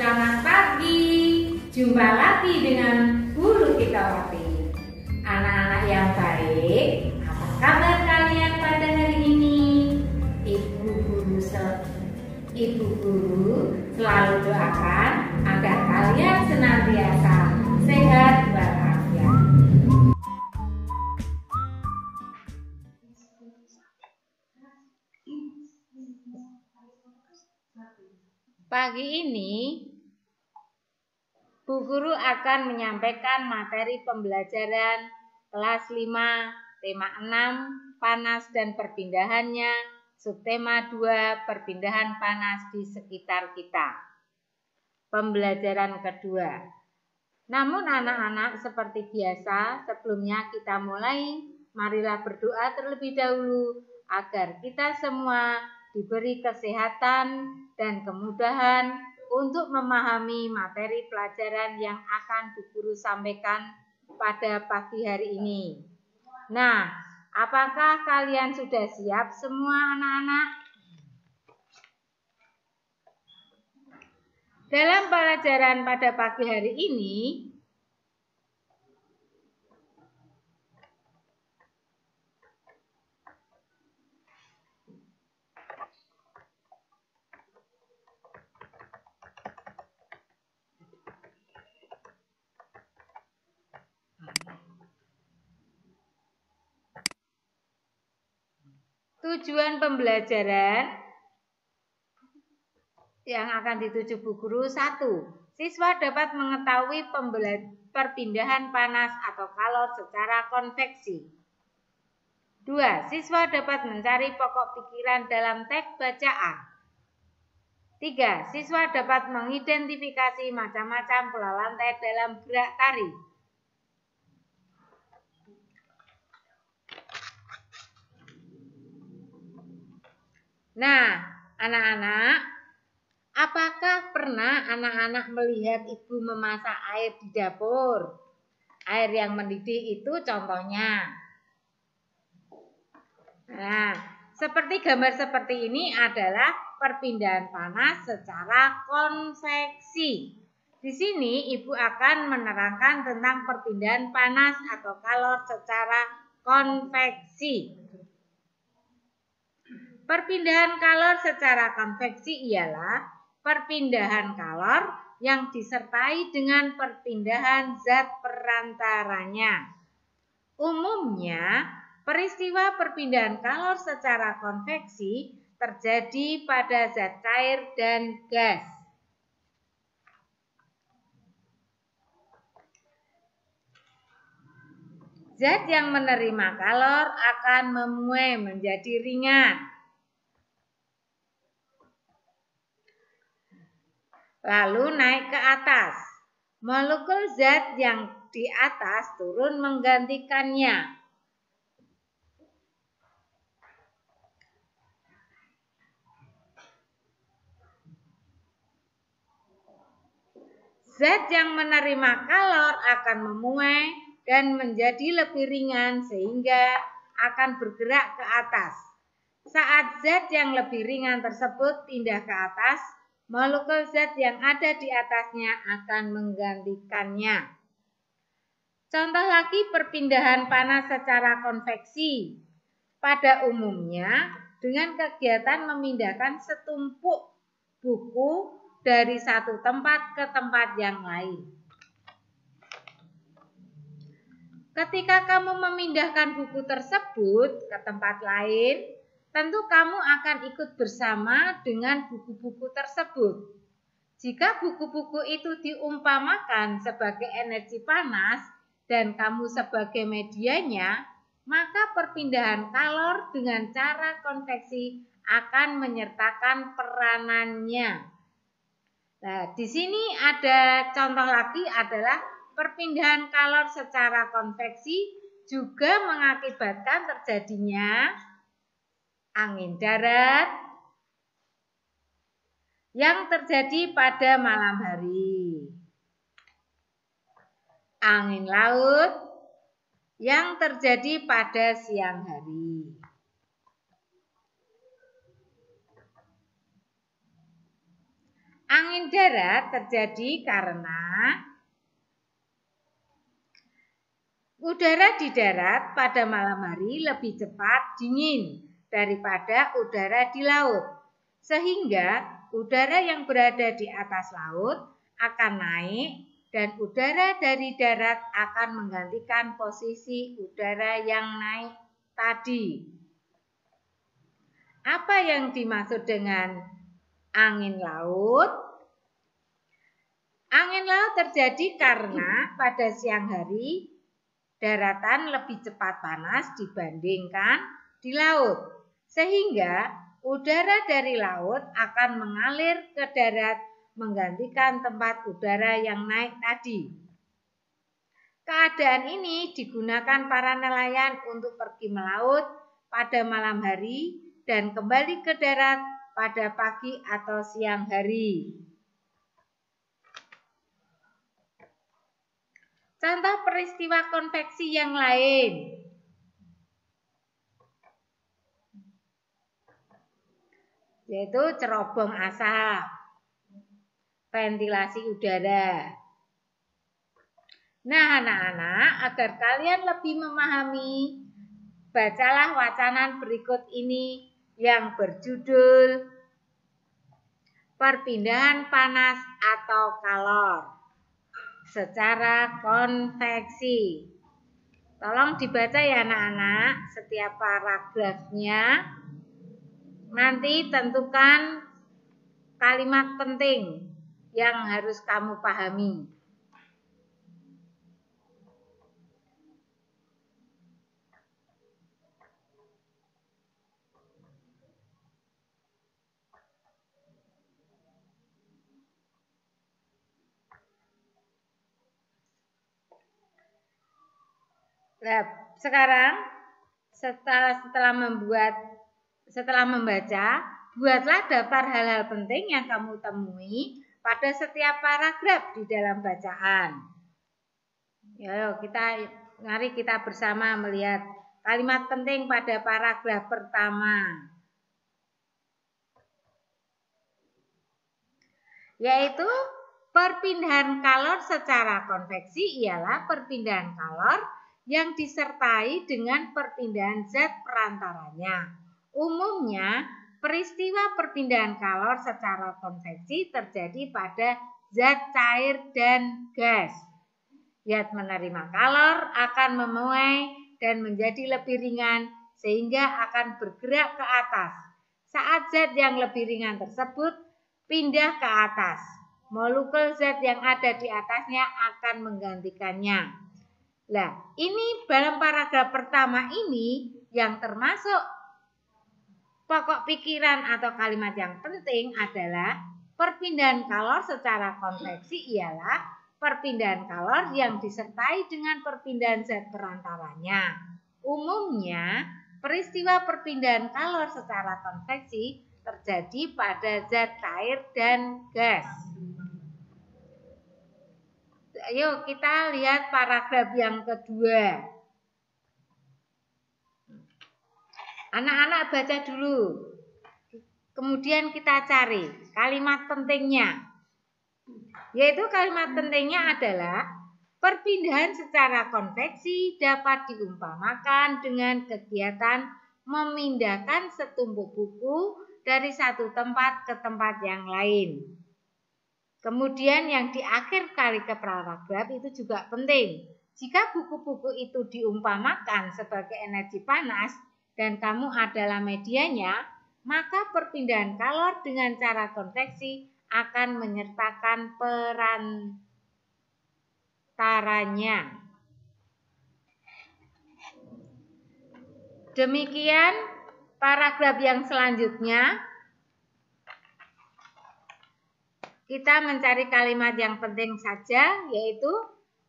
Selamat pagi, jumpa lagi dengan Guru Titawati. Anak-anak yang baik, apa kabar kalian pada hari ini? Ibu Guru selalu doakan agar kalian senantiasa sehat walafiat. Pagi ini Bu Guru akan menyampaikan materi pembelajaran kelas 5, tema 6, panas dan perpindahannya, subtema 2, perpindahan panas di sekitar kita. Pembelajaran kedua. Namun anak-anak, seperti biasa, sebelumnya kita mulai, marilah berdoa terlebih dahulu agar kita semua diberi kesehatan dan kemudahan untuk memahami materi pelajaran yang akan Bu Guru sampaikan pada pagi hari ini. Nah, apakah kalian sudah siap semua anak-anak? Dalam pelajaran pada pagi hari ini, tujuan pembelajaran yang akan dituju Bu Guru: 1. Siswa dapat mengetahui perpindahan panas atau kalor secara konveksi. 2. Siswa dapat mencari pokok pikiran dalam teks bacaan. 3. Siswa dapat mengidentifikasi macam-macam pola lantai dalam gerak tari. Nah, anak-anak, apakah pernah anak-anak melihat ibu memasak air di dapur? Air yang mendidih itu contohnya. Nah, seperti gambar seperti ini adalah perpindahan panas secara konveksi. Di sini ibu akan menerangkan tentang perpindahan panas atau kalor secara konveksi. Perpindahan kalor secara konveksi ialah perpindahan kalor yang disertai dengan perpindahan zat perantaranya. Umumnya, peristiwa perpindahan kalor secara konveksi terjadi pada zat cair dan gas. Zat yang menerima kalor akan memuai menjadi ringan, lalu naik ke atas. Molekul zat yang di atas turun menggantikannya. Zat yang menerima kalor akan memuai dan menjadi lebih ringan sehingga akan bergerak ke atas. Saat zat yang lebih ringan tersebut pindah ke atas, molekul zat yang ada di atasnya akan menggantikannya. Contoh lagi perpindahan panas secara konveksi. Pada umumnya dengan kegiatan memindahkan setumpuk buku dari satu tempat ke tempat yang lain. Ketika kamu memindahkan buku tersebut ke tempat lain, tentu kamu akan ikut bersama dengan buku-buku tersebut. Jika buku-buku itu diumpamakan sebagai energi panas dan kamu sebagai medianya, maka perpindahan kalor dengan cara konveksi akan menyertakan peranannya. Nah, di sini ada contoh lagi adalah perpindahan kalor secara konveksi juga mengakibatkan terjadinya angin darat yang terjadi pada malam hari, angin laut yang terjadi pada siang hari. Angin darat terjadi karena udara di darat pada malam hari lebih cepat dingin daripada udara di laut, sehingga udara yang berada di atas laut akan naik dan udara dari darat akan menggantikan posisi udara yang naik tadi. Apa yang dimaksud dengan angin laut? Angin laut terjadi karena pada siang hari daratan lebih cepat panas dibandingkan di laut, sehingga udara dari laut akan mengalir ke darat menggantikan tempat udara yang naik tadi. Keadaan ini digunakan para nelayan untuk pergi melaut pada malam hari dan kembali ke darat pada pagi atau siang hari. Contoh peristiwa konveksi yang lain. Yaitu cerobong asap, ventilasi udara. Nah, anak-anak, agar kalian lebih memahami, bacalah wacanan berikut ini yang berjudul perpindahan panas atau kalor secara konveksi. Tolong dibaca ya anak-anak setiap paragrafnya. Nanti tentukan kalimat penting yang harus kamu pahami. Nah, sekarang setelah membaca, buatlah daftar hal-hal penting yang kamu temui pada setiap paragraf di dalam bacaan. Mari kita bersama melihat kalimat penting pada paragraf pertama, yaitu perpindahan kalor secara konveksi ialah perpindahan kalor yang disertai dengan perpindahan zat perantaranya. Umumnya, peristiwa perpindahan kalor secara konveksi terjadi pada zat cair dan gas. Zat menerima kalor akan memuai dan menjadi lebih ringan sehingga akan bergerak ke atas. Saat zat yang lebih ringan tersebut pindah ke atas, molekul zat yang ada di atasnya akan menggantikannya. Nah, ini dalam paragraf pertama ini yang termasuk pokok pikiran atau kalimat yang penting adalah perpindahan kalor secara konveksi ialah perpindahan kalor yang disertai dengan perpindahan zat perantaranya. Umumnya, peristiwa perpindahan kalor secara konveksi terjadi pada zat cair dan gas. Ayo kita lihat paragraf yang kedua. Anak-anak baca dulu. Kemudian kita cari kalimat pentingnya. Yaitu kalimat pentingnya adalah perpindahan secara konveksi dapat diumpamakan dengan kegiatan memindahkan setumpuk buku dari satu tempat ke tempat yang lain. Kemudian yang di akhir kali ke paragraf itu juga penting. Jika buku-buku itu diumpamakan sebagai energi panas dan kamu adalah medianya, maka perpindahan kalor dengan cara konveksi akan menyertakan perantaranya. Demikian paragraf yang selanjutnya. Kita mencari kalimat yang penting saja, yaitu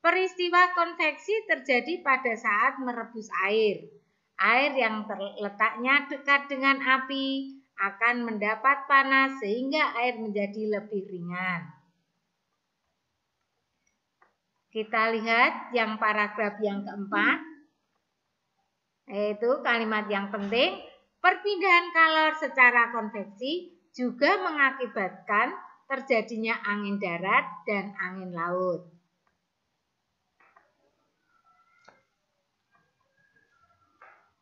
peristiwa konveksi terjadi pada saat merebus air. Air yang letaknya dekat dengan api akan mendapat panas sehingga air menjadi lebih ringan. Kita lihat yang paragraf yang keempat, yaitu kalimat yang penting, perpindahan kalor secara konveksi juga mengakibatkan terjadinya angin darat dan angin laut.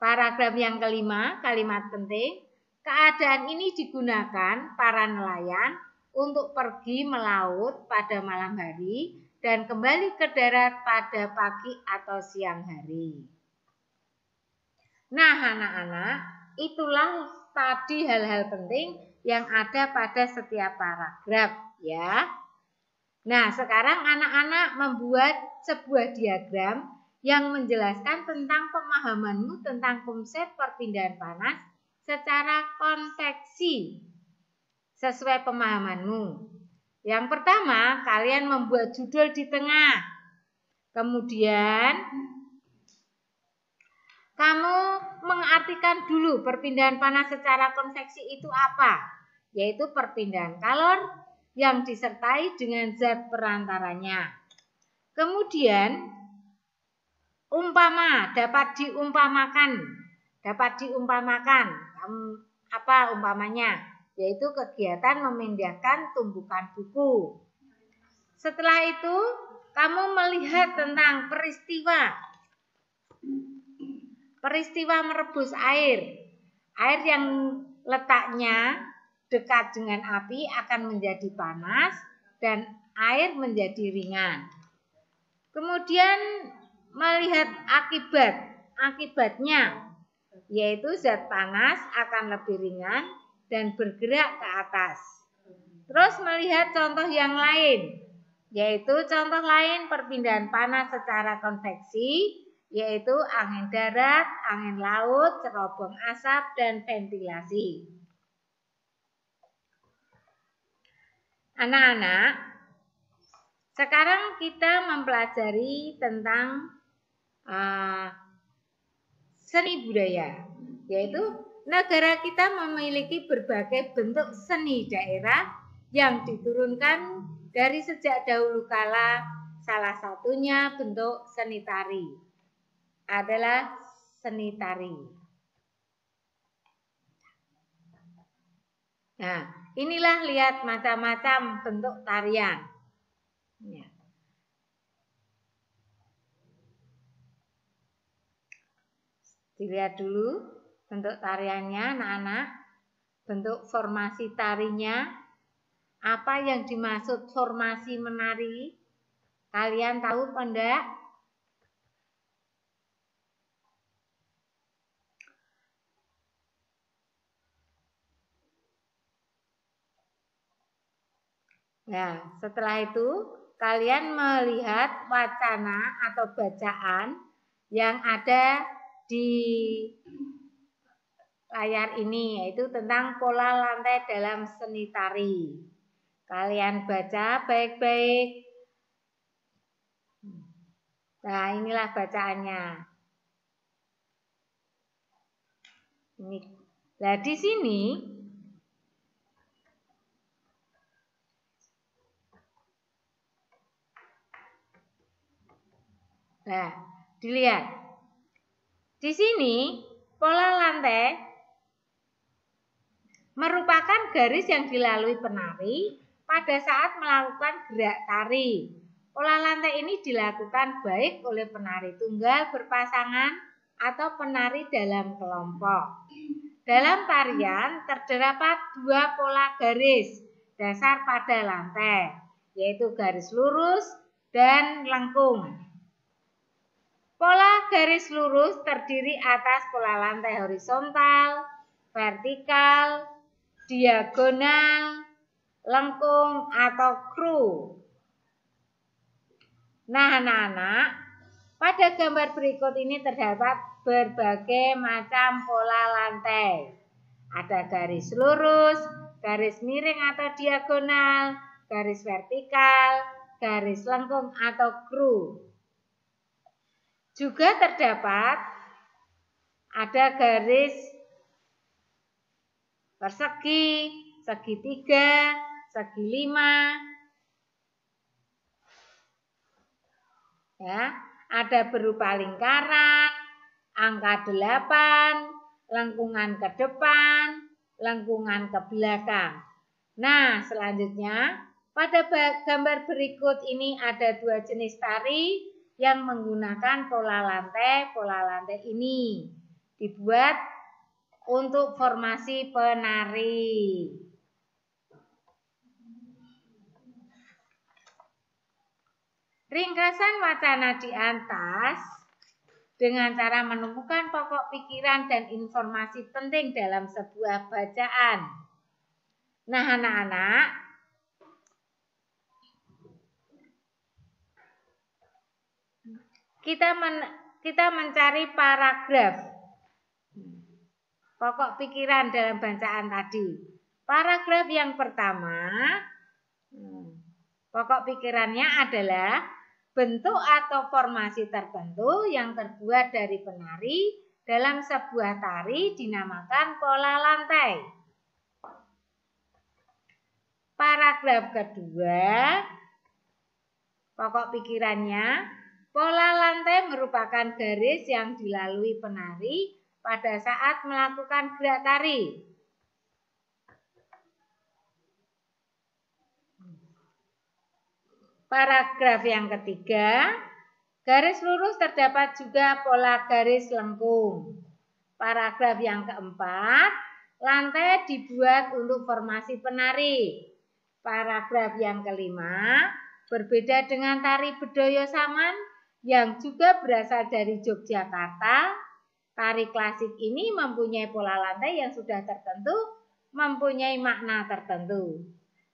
Paragraf yang kelima, kalimat penting. Keadaan ini digunakan para nelayan untuk pergi melaut pada malam hari dan kembali ke darat pada pagi atau siang hari. Nah, anak-anak, itulah tadi hal-hal penting yang ada pada setiap paragraf, ya. Nah, sekarang anak-anak membuat sebuah diagram yang menjelaskan tentang pemahamanmu tentang konsep perpindahan panas secara konveksi sesuai pemahamanmu. Yang pertama, kalian membuat judul di tengah. Kemudian kamu mengartikan dulu perpindahan panas secara konveksi itu apa? Yaitu perpindahan kalor yang disertai dengan zat perantaranya. Kemudian umpama dapat diumpamakan. Apa umpamanya? Yaitu kegiatan memindahkan tumpukan buku. Setelah itu, kamu melihat tentang peristiwa merebus air. Air yang letaknya dekat dengan api akan menjadi panas dan air menjadi ringan. Kemudian melihat akibatnya, yaitu zat panas akan lebih ringan dan bergerak ke atas. Terus melihat contoh yang lain, yaitu contoh lain perpindahan panas secara konveksi, yaitu angin darat, angin laut, cerobong asap, dan ventilasi. Anak-anak, sekarang kita mempelajari tentang seni budaya, yaitu negara kita memiliki berbagai bentuk seni daerah yang diturunkan dari sejak dahulu kala. Salah satunya bentuk seni tari adalah seni tari. Nah, inilah lihat macam-macam bentuk tarian. Ya. Dilihat dulu bentuk tariannya, anak-anak. Bentuk formasi tarinya. Apa yang dimaksud formasi menari? Kalian tahu enggak? Nah, setelah itu kalian melihat wacana atau bacaan yang ada di layar ini, yaitu tentang pola lantai dalam seni tari. Kalian baca baik-baik. Nah, inilah bacaannya. Ini. Nah, di sini dilihat. Di sini pola lantai merupakan garis yang dilalui penari pada saat melakukan gerak tari. Pola lantai ini dilakukan baik oleh penari tunggal berpasangan atau penari dalam kelompok. Dalam tarian terdapat dua pola garis dasar pada lantai, yaitu garis lurus dan lengkung. Pola garis lurus terdiri atas pola lantai horizontal, vertikal, diagonal, lengkung atau kru. Nah, anak-anak, pada gambar berikut ini terdapat berbagai macam pola lantai. Ada garis lurus, garis miring atau diagonal, garis vertikal, garis lengkung atau kru. Juga terdapat ada garis persegi, segitiga, segi lima. Ya, ada berupa lingkaran, angka 8, lengkungan ke depan, lengkungan ke belakang. Nah, selanjutnya pada gambar berikut ini ada dua jenis tari yang menggunakan pola lantai. Pola lantai ini dibuat untuk formasi penari. Ringkasan wacana di atas dengan cara menemukan pokok pikiran dan informasi penting dalam sebuah bacaan. Nah, anak-anak, kita mencari paragraf pokok pikiran dalam bacaan tadi. Paragraf yang pertama, pokok pikirannya adalah bentuk atau formasi tertentu yang terbuat dari penari dalam sebuah tari dinamakan pola lantai. Paragraf kedua, pokok pikirannya, pola lantai merupakan garis yang dilalui penari pada saat melakukan gerak tari. Paragraf yang ketiga, garis lurus terdapat juga pola garis lengkung. Paragraf yang keempat, lantai dibuat untuk formasi penari. Paragraf yang kelima, berbeda dengan tari Bedoyo Saman yang juga berasal dari Yogyakarta, tari klasik ini mempunyai pola lantai yang sudah tertentu, mempunyai makna tertentu.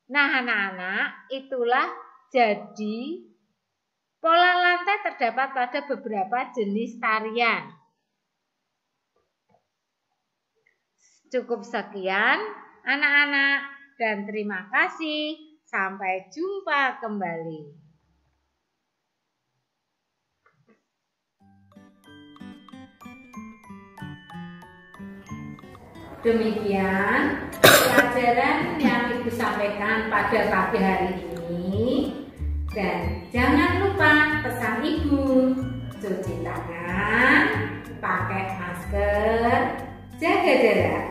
Nah, anak-anak, itulah jadi pola lantai terdapat pada beberapa jenis tarian. Cukup sekian anak-anak dan terima kasih. Sampai jumpa kembali. Demikian pelajaran yang Ibu sampaikan pada pagi hari ini. Dan jangan lupa pesan Ibu, cuci tangan, pakai masker, jaga jarak.